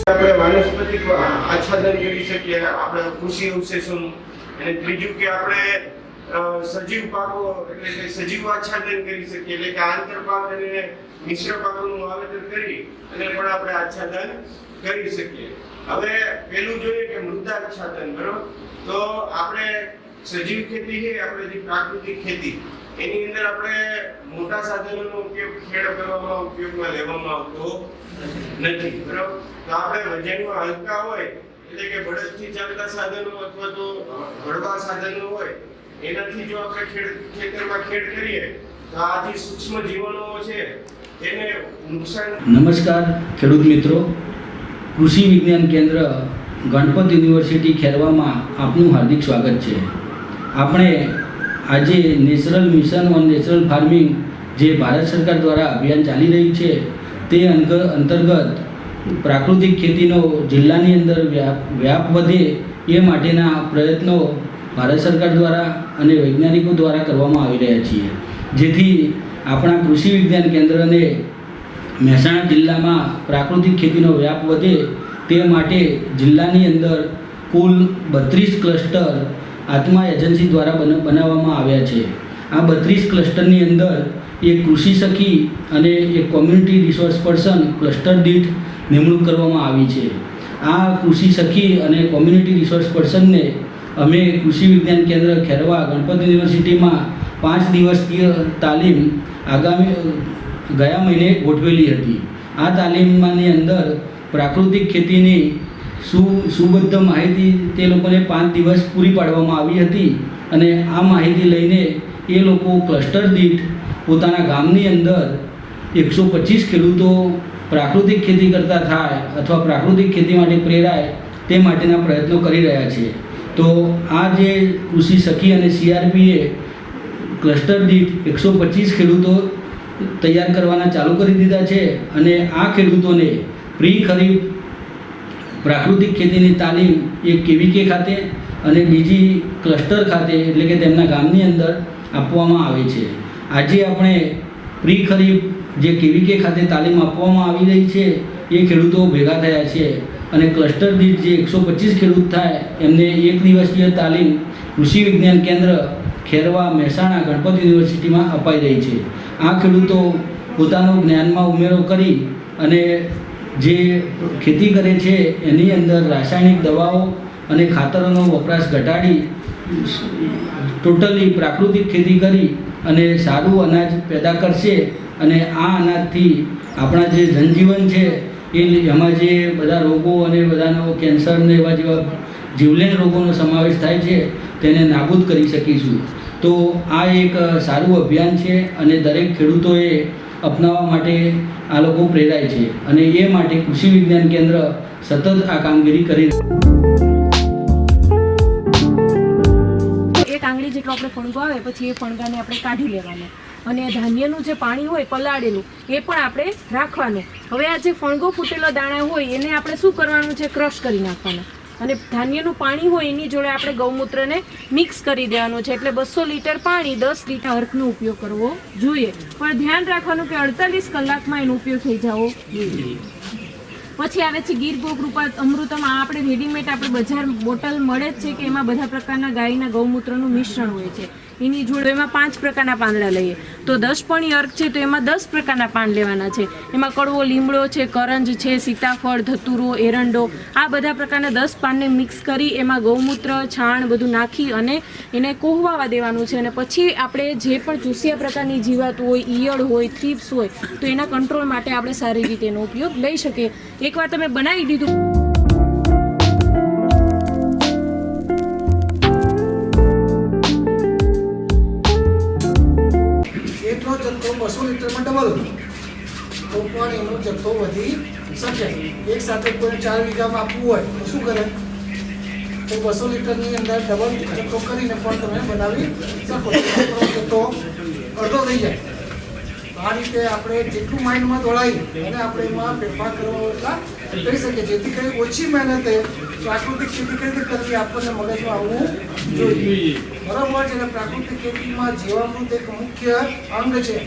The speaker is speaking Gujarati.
આપણે વાનસ્પતિક આચ્છાદન કરી શકીએ, આપણે કૃષિ અવશેષોનું, અને ત્રીજું કે આપણે સજીવ પાકો એટલે કે સજીવ આચ્છાદન કરી શકીએ, એટલે કે આંતરપાક અને મિશ્ર પાકોનું વાવેતર કરી અને પણ આપણે આચ્છાદન કરી શકીએ. હવે પેલું જોઈએ કે મૃદા આચ્છાદન, બરોબર? તો આપણે સજીવ ખેતી છે, આપણે જે પ્રાકૃતિક ખેતી, એની અંદર આપણે મોટા સાધનોનો ઉપયોગ ખેડ કરવામાં ઉપયોગમાં લેવામાં આવતો નથી, બરોબર? તો આપણે વજનમાં હલકા હોય એટલે કે બળદથી ચાલતા સાધનો અથવા તો હળવા સાધનો હોય, એનાથી જો આપણે ખેતરમાં ખેડ કરીએ તો આ જે સૂક્ષ્મ જીવાણુઓ છે એને નુકસાન. નમસ્કાર ખેડૂત મિત્રો, કૃષિ વિજ્ઞાન કેન્દ્ર ગણપત યુનિવર્સિટી ખેરવામાં આપનું હાર્દિક સ્વાગત છે. આપણે આજે natural mission on natural farming જે ભારત સરકાર દ્વારા અભિયાન ચાલી રહ્યું છે તે અંતર્ગત પ્રાકૃતિક ખેતીનો જિલ્લાની અંદર વ્યાપ વધે એ માટેના પ્રયત્નો ભારત સરકાર દ્વારા અને વૈજ્ઞાનિકો દ્વારા કરવામાં આવી રહ્યા છીએ, જેથી આપણા કૃષિ વિજ્ઞાન કેન્દ્રને મહેસાણા જિલ્લામાં પ્રાકૃતિક ખેતીનો વ્યાપ વધે તે માટે જિલ્લાની અંદર કુલ 32 ક્લસ્ટર આત્મા એજન્સી દ્વારા બનાવવામાં આવ્યા છે. આ 32 ક્લસ્ટરની અંદર એક કૃષિ સખી અને એક કોમ્યુનિટી રિસોર્સ પર્સન ક્લસ્ટર દીઠ નિમણૂક કરવામાં આવી છે. આ કૃષિ સખી અને કોમ્યુનિટી રિસોર્સ પર્સનને અમે કૃષિ વિજ્ઞાન કેન્દ્ર ખેરવા ગણપત યુનિવર્સિટીમાં 5 દિવસીય તાલીમ ગયા મહિને ગોઠવેલી હતી. આ તાલીમની અંદર પ્રાકૃતિક ખેતીની સુબદ્ધ માહિતી તે લોકોને 5 દિવસ પૂરી પાડવામાં આવી હતી, અને આ માહિતી લઈને એ લોકો ક્લસ્ટર દીઠ પોતાના ગામની અંદર 125 ખેડૂતો પ્રાકૃતિક ખેતી કરતા થાય અથવા પ્રાકૃતિક ખેતી માટે પ્રેરાય તે માટેના પ્રયત્નો કરી રહ્યા છે. તો આ જે કૃષિ સખી અને CRPએ ક્લસ્ટર દીઠ 125 ખેડૂતો તૈયાર કરવાના ચાલુ કરી દીધા છે, અને આ ખેડૂતોને પ્રી ખરીફ પ્રાકૃતિક ખેતીની તાલીમ એક KVK ખાતે અને બીજી ક્લસ્ટર ખાતે એટલે કે તેમના ગામની અંદર આપવામાં આવે છે. આજે આપણે પ્રી ખરીફ જે KVK ખાતે તાલીમ આપવામાં આવી રહી છે એ ખેડૂતો ભેગા થયા છે, અને ક્લસ્ટર દીઠ જે 125 ખેડૂત થાય એમને 1 દિવસીય તાલીમ કૃષિ વિજ્ઞાન કેન્દ્ર ખેરવા મહેસાણા ગણપત યુનિવર્સિટીમાં અપાઈ રહી છે. આ ખેડૂતો પોતાનો જ્ઞાનમાં ઉમેરો કરી અને જે ખેતી કરે છે એની અંદર રાસાયણિક દવાઓ અને ખાતરોનો વપરાશ ઘટાડી ટોટલી પ્રાકૃતિક ખેતી કરી અને સારું અનાજ પેદા કરશે, અને આ અનાજથી આપણા જે જનજીવન છે એમાં જે બધા રોગો અને બધાનો કેન્સર ને એવા જેવા જીવલેણ રોગોનો સમાવેશ થાય છે તેને નાબૂદ કરી શકીશું. તો આ એક સારું અભિયાન છે અને દરેક ખેડૂતોએ અપનાવવા માટે આ લોકો પ્રેરાય છે, અને એ માટે કૃષિ વિજ્ઞાન કેન્દ્ર સતત આ કામગીરી કરી. એક આંગળી જેટલો આપણે ફણગો આવે પછી એ ફણગાને આપણે કાઢી લેવાનો, અને ધાન્યનું જે પાણી હોય પલાળેલું એ પણ આપણે રાખવાનું. હવે આ જે ફણગો ફૂટેલો દાણા હોય એને આપણે શું કરવાનું છે, ક્રશ કરી નાખવાના, અને ધાન્યનું પાણી હોય એની જોડે આપણે ગૌમૂત્રને મિક્સ કરી દેવાનું છે. એટલે 200 લીટર પાણી 10 લીટર અર્કનો ઉપયોગ કરવો જોઈએ, પણ ધ્યાન રાખવાનું કે 48 કલાકમાં એનો ઉપયોગ થઈ જવો જોઈએ. પછી આવે છે ગીર ગોકૃપા અમૃતમ. આ આપણે રેડીમેડ આપણે બજાર બોટલ મળે જ છે કે એમાં બધા પ્રકારના ગાયના ગૌમૂત્રનું મિશ્રણ હોય છે. એની જોડે એમાં 5 પ્રકારના પાંદડા લઈએ તો 10 પણી અર્ક છે તો એમાં 10 પ્રકારના પાન લેવાના છે. એમાં કડવો લીમડો છે, કરંજ છે, સીતાફળ, ધતુરો, એરંડો, આ બધા પ્રકારના 10 પાનને મિક્સ કરી એમાં ગૌમૂત્ર, છાણ બધું નાખી અને એને કોહવાવા દેવાનું છે. અને પછી આપણે જે પણ ચૂસિયા પ્રકારની જીવાત હોય, ઈયળ હોય, થ્રીપ્સ હોય તો એના કંટ્રોલ માટે આપણે સારી રીતે એનો ઉપયોગ લઈ શકીએ. એકવાર તમે બનાવી દીધું જથ્થો 200 લીટરમાં ડબલ તો પણ એનો જથ્થો વધી શકે. એક સાથે કોઈ 4 વીઘામાં આપવું હોય તો શું કરે, તો 200 લીટરની અંદર ડબલ જથ્થો કરીને પણ તમે બનાવી શકો. જથ્થો અડધો થઈ જાય. આ રીતે આપણે જેટલું માઇન્ડમાં દોડાવી અને આપણે એમાં ફેરફાર કરવો એટલા કરી શકીએ, જેથી કરી ઓછી મહેનતે પ્રાકૃતિક ખેતી કઈ રીતે કરવી આપણને મગજમાં આવવું જોઈએ. બરાબર છે. અને પ્રાકૃતિક ખેતીમાં જીવામૃત એક મુખ્ય અંગ છે.